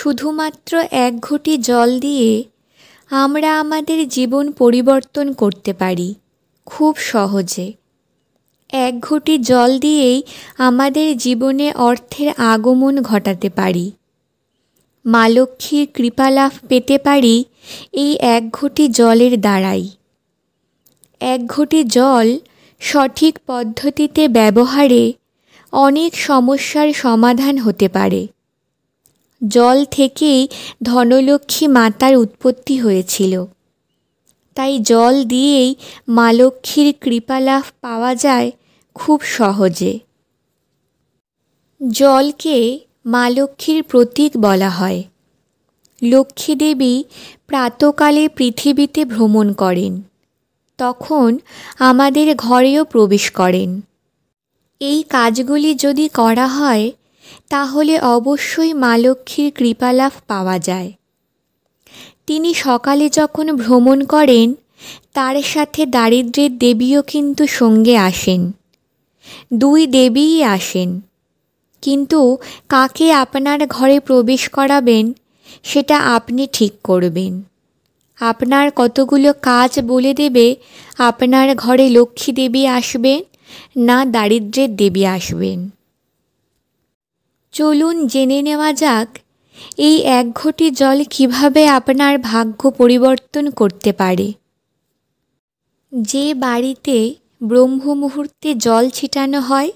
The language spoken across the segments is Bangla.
শুধুমাত্র এক ঘটি জল দিয়ে আমরা আমাদের জীবন পরিবর্তন করতে পারি খুব সহজে। এক ঘটি জল দিয়েই আমাদের জীবনে অর্থের আগমন ঘটাতে পারি। মা লক্ষ্মীর কৃপালাভ পেতে পারি এই এক ঘটি জলের দ্বারাই। এক ঘটি জল সঠিক পদ্ধতিতে ব্যবহারে অনেক সমস্যার সমাধান হতে পারে। জল থেকেই ধনলক্ষ্মী মাতার উৎপত্তি হয়েছিল। তাই জল দিয়েই মা লক্ষ্মীর কৃপালাভ পাওয়া যায় খুব সহজে। জলকে মা লক্ষ্মীর প্রতীক বলা হয়। লক্ষ্মী দেবী প্রাতকালে পৃথিবীতে ভ্রমণ করেন, তখন আমাদের ঘরেও প্রবেশ করেন। এই কাজগুলি যদি করা হয় তাহলে অবশ্যই মা লক্ষ্মীর কৃপালাভ পাওয়া যায়। তিনি সকালে যখন ভ্রমণ করেন তার সাথে দারিদ্র্যের দেবীও কিন্তু সঙ্গে আসেন। দুই দেবীই আসেন, কিন্তু কাকে আপনার ঘরে প্রবেশ করাবেন সেটা আপনি ঠিক করবেন। আপনার কতগুলো কাজ বলে দেবে আপনার ঘরে লক্ষ্মী দেবী আসবেন না দারিদ্র্যের দেবী আসবেন। চলুন জেনে নেওয়া যাক এই এক ঘটি জল কিভাবে আপনার ভাগ্য পরিবর্তন করতে পারে। যে বাড়িতে ব্রহ্ম মুহূর্তে জল ছিটানো হয়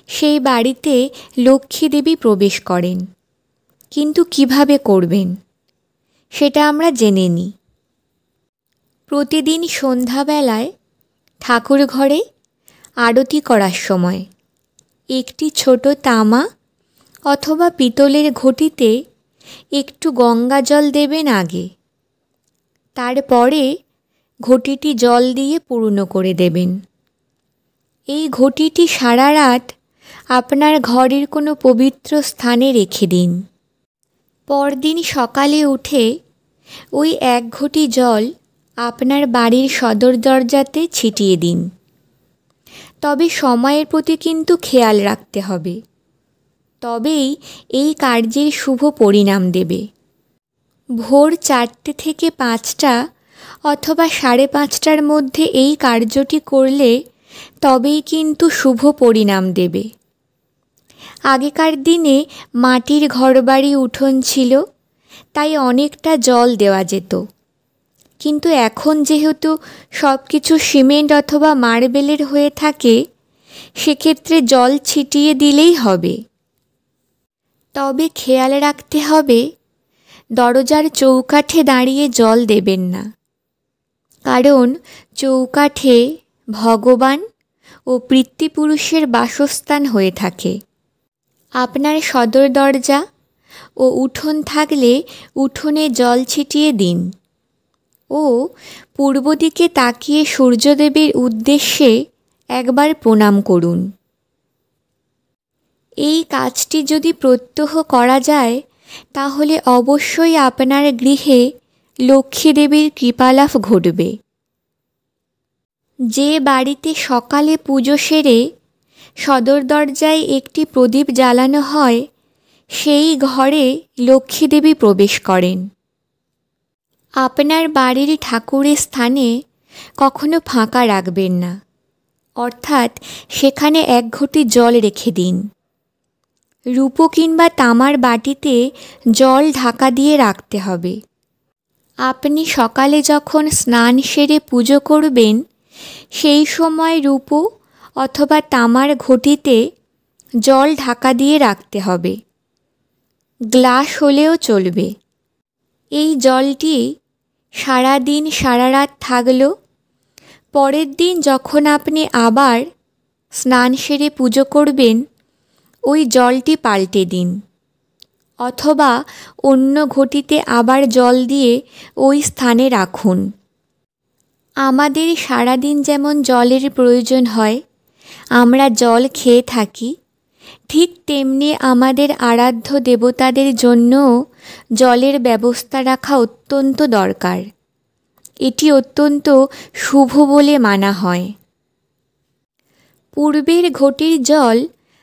সেই বাড়িতে লক্ষ্মী দেবী প্রবেশ করেন, কিন্তু কিভাবে করবেন সেটা আমরা জেনে নিই। প্রতিদিন সন্ধ্যাবেলায় ঠাকুর ঘরে আরতি করার সময় একটি ছোট তামা অথবা পিতলের ঘটিতে একটু গঙ্গা জল দেবেন আগে। তারপরে ঘটিটি জল দিয়ে পূর্ণ করে দেবেন। এই ঘটিটি সারা রাত আপনার ঘরের কোনো পবিত্র স্থানে রেখে দিন। পরদিন সকালে উঠে ওই এক ঘটি জল আপনার বাড়ির সদর দরজাতে ছিটিয়ে দিন। তবে সময়ের প্রতি কিন্তু খেয়াল রাখতে হবে, তবেই এই কার্যের শুভ পরিণাম দেবে। ভোর 4টে থেকে 5টা অথবা 5:30টার মধ্যে এই কার্যটি করলে তবেই কিন্তু শুভ পরিণাম দেবে। আগেকার দিনে মাটির ঘরবাড়ি উঠোন ছিল, তাই অনেকটা জল দেওয়া যেত। কিন্তু এখন যেহেতু সব কিছু সিমেন্ট অথবা মার্বেলের হয়ে থাকে, সেক্ষেত্রে জল ছিটিয়ে দিলেই হবে। তবে খেয়াল রাখতে হবে দরজার চৌকাঠে দাঁড়িয়ে জল দেবেন না, কারণ চৌকাঠে ভগবান ও পিতৃপুরুষের বাসস্থান হয়ে থাকে। আপনার সদর দরজা ও উঠোন থাকলে উঠোনে জল ছিটিয়ে দিন ও পূর্ব দিকে তাকিয়ে সূর্যদেবের উদ্দেশ্যে একবার প্রণাম করুন। এই কাজটি যদি প্রত্যহ করা যায় তাহলে অবশ্যই আপনার গৃহে লক্ষ্মী দেবীর কৃপালাভ ঘটবে। যে বাড়িতে সকালে পুজো সেরে সদর দরজায় একটি প্রদীপ জ্বালানো হয় সেই ঘরে লক্ষ্মী দেবী প্রবেশ করেন। আপনার বাড়ির ঠাকুরের স্থানে কখনো ফাঁকা রাখবেন না, অর্থাৎ সেখানে এক ঘটি জল রেখে দিন। রূপো কিংবা তামার বাটিতে জল ঢাকা দিয়ে রাখতে হবে। আপনি সকালে যখন স্নান সেরে পুজো করবেন সেই সময় রূপো অথবা তামার ঘটিতে জল ঢাকা দিয়ে রাখতে হবে। গ্লাস হলেও চলবে। এই জলটি সারা দিন সারা রাত থাকলো। পরের দিন যখন আপনি আবার স্নান সেরে পুজো করবেন ওই জলটি পাল্টে দিন, অথবা অন্য ঘটিতে আবার জল দিয়ে ওই স্থানে রাখুন। আমাদের সারাদিন যেমন জলের প্রয়োজন হয়, আমরা জল খেয়ে থাকি, ঠিক তেমনি আমাদের আরাধ্য দেবতাদের জন্যও জলের ব্যবস্থা রাখা অত্যন্ত দরকার। এটি অত্যন্ত শুভ বলে মানা হয়। পূর্বের ঘটির জল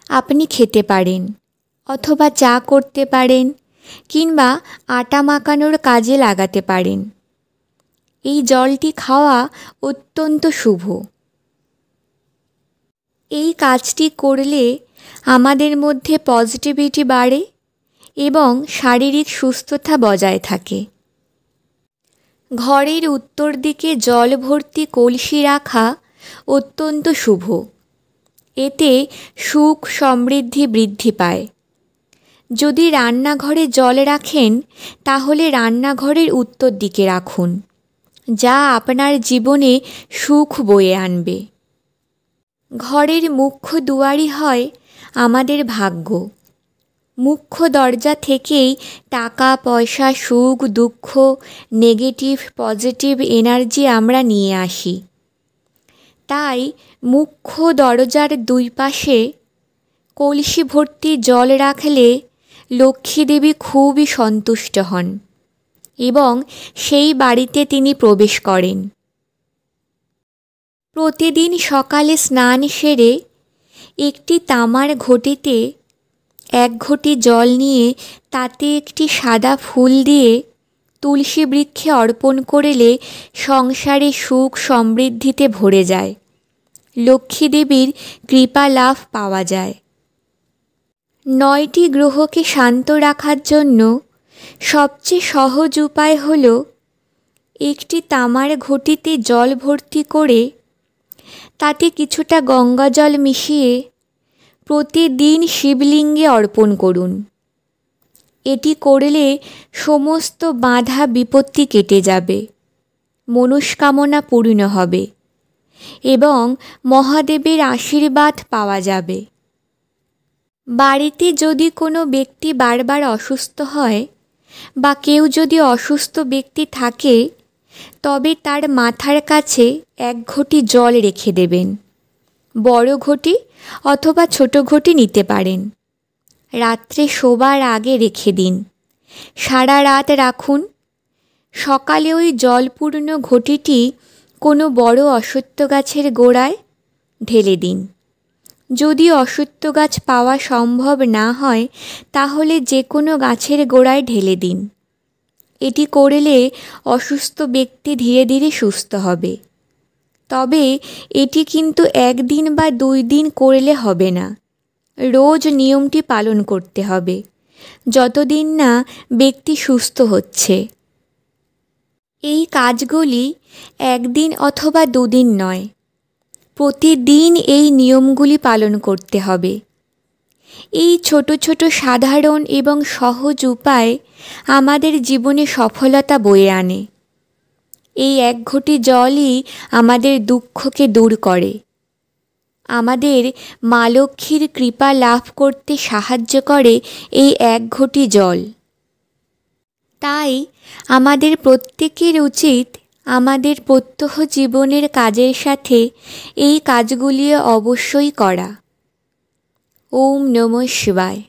আপনি খেতে পারেন অথবা চা করতে পারেন কিংবা আটা মাখানোর কাজে লাগাতে পারেন। এই জলটি খাওয়া অত্যন্ত শুভ। এই কাজটি করলে আমাদের মধ্যে পজিটিভিটি বাড়ে এবং শারীরিক সুস্থতা বজায় থাকে। ঘরের উত্তর দিকে জল ভর্তি কলসি রাখা অত্যন্ত শুভ। এতে সুখ সমৃদ্ধি বৃদ্ধি পায়। যদি রান্নাঘরে জল রাখেন তাহলে রান্নাঘরের উত্তর দিকে রাখুন, যা আপনার জীবনে সুখ বয়ে আনবে। ঘরের মুখ্য দুয়ারই হয় আমাদের ভাগ্য। মুখ্য দরজা থেকেই টাকা পয়সা, সুখ দুঃখ, নেগেটিভ পজিটিভ এনার্জি আমরা নিয়ে আসি। তাই মুখ্য দরজার দুই পাশে কলসি ভর্তি জল রাখলে লক্ষ্মী দেবী খুবই সন্তুষ্ট হন এবং সেই বাড়িতে তিনি প্রবেশ করেন। প্রতিদিন সকালে স্নান সেরে একটি তামার ঘটিতে 1 ঘটি জল নিয়ে তাতে একটি সাদা ফুল দিয়ে তুলসী বৃক্ষে অর্পণ করলে সংসারে সুখ সমৃদ্ধিতে ভরে যায়। লক্ষ্মী দেবীর কৃপা লাভ পাওয়া যায়। 9টি গ্রহকে শান্ত রাখার জন্য সবচেয়ে সহজ উপায় হল একটি তামার ঘটিতে জল ভর্তি করে তাতে কিছুটা গঙ্গা জল মিশিয়ে প্রতিদিন শিবলিঙ্গে অর্পণ করুন। এটি করলে সমস্ত বাধা বিপত্তি কেটে যাবে, মনস্কামনা পূর্ণ হবে এবং মহাদেবের আশীর্বাদ পাওয়া যাবে। বাড়িতে যদি কোনো ব্যক্তি বারবার অসুস্থ হয় বা কেউ যদি অসুস্থ ব্যক্তি থাকে, তবে তার মাথার কাছে 1 ঘটি জল রেখে দেবেন। বড় ঘটি অথবা ছোট ঘটি নিতে পারেন। রাত্রে শোবার আগে রেখে দিন। সারা রাত রাখুন। সকালে ওই জলপূর্ণ ঘটিটি কোনো বড় অশ্বত্থ গাছের গোড়ায় ঢেলে দিন। যদি অশ্বত্থ গাছ পাওয়া সম্ভব না হয় তাহলে যে কোনো গাছের গোড়ায় ঢেলে দিন। এটি করলে অসুস্থ ব্যক্তি ধীরে ধীরে সুস্থ হবে। তবে এটি কিন্তু 1 দিন বা 2 দিন করলে হবে না। রোজ নিয়মটি পালন করতে হবে, যতদিন না ব্যক্তি সুস্থ হচ্ছে। এই কাজগুলি 1 দিন অথবা 2 দিন নয়, প্রতিদিন এই নিয়মগুলি পালন করতে হবে। এই ছোট ছোট সাধারণ এবং সহজ উপায় আমাদের জীবনে সফলতা বয়ে আনে। এই 1 ঘটি জলই আমাদের দুঃখকে দূর করে, আমাদের মা লক্ষ্মীর কৃপা লাভ করতে সাহায্য করে এই 1 ঘটি জল। তাই আমাদের প্রত্যেকের উচিত আমাদের প্রত্যহ জীবনের কাজের সাথে এই কাজগুলি অবশ্যই করা। ওম নমঃ শিবায়।